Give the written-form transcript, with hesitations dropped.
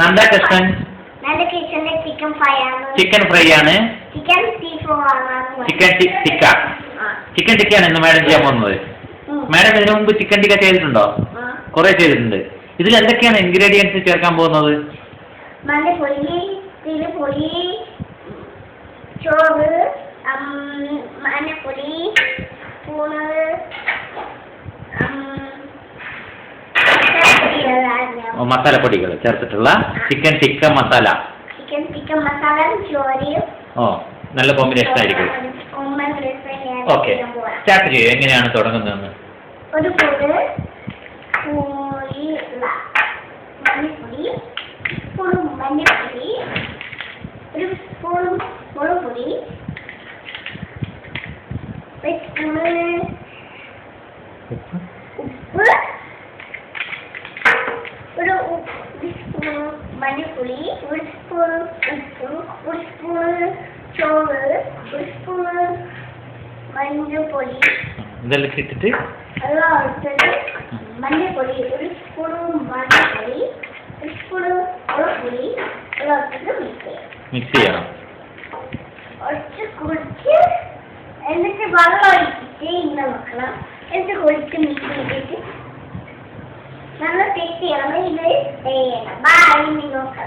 Nanda Krishnan chicken fry ആണ്. Chicken tikka. Chicken ടിക്കയാണ് ഇന്ന് madam ചെയ്യാൻ പോകുന്നത്. മാഡം ഇതിനു മുമ്പ് ചിക്കൻ ടിക്ക ചെയ്തിട്ടുണ്ടോ? കുറെ ചെയ്തിട്ടുണ്ട്. ഇതിൽ എന്തൊക്കെയാണ് ഇൻഗ്രീഡിയൻസ് ചേർക്കാൻ പോകുന്നത്? മഞ്ഞപ്പൊടി, തിരുപ്പൊടി, ചോറ്, മഞ്ഞപ്പൊടി, സ്പൂണ്, മസാലപ്പൊടികൾ ചേർത്തിട്ടുള്ള ചിക്കൻ ടിക്ക മസാല. ഓ, നല്ല കോമ്പിനേഷൻ ആയിരിക്കും. ഓക്കെ, സ്റ്റാർട്ട് ചെയ്യൂ. എങ്ങനെയാണ് തുടങ്ങുന്നതെന്ന്? ഒരു സ്പൂണ് മഞ്ഞപ്പൊടി, ഒരു സ്പൂൺ മുളക് പൊടി, ഒരു സ്പൂണ് ഉപ്പ്, ഒരു സ്പൂൺ മഞ്ഞപ്പൊടി, ഒരു സ്പൂൺ ഉപ്പ്, ഒരു സ്പൂൺ ചോറ്, ഒരു സ്പൂൺ മഞ്ഞപ്പൊടി, ഇതെല്ലാം ഇട്ടിട്ട് മഞ്ഞപ്പൊടി, ഒരു സ്പൂൺ മഞ്ഞപ്പൊടി, ഒരു സ്പൂൺ മുളകുപൊടി മിക്സ് ചെയ്യണം. കുറച്ച് കുടിച്ച് എന്നിട്ട് വെള്ളം ഒഴിച്ചിട്ട് ഇങ്ങനെ വെക്കണം. എന്നിട്ട് കുടിച്ച് മിക്സ് ചെയ്തിട്ട് നല്ല ടേസ്റ്റ് ചെയ്യണം. ഇത് ചെയ്യണം. ബാ, ഇനി നോക്കാം.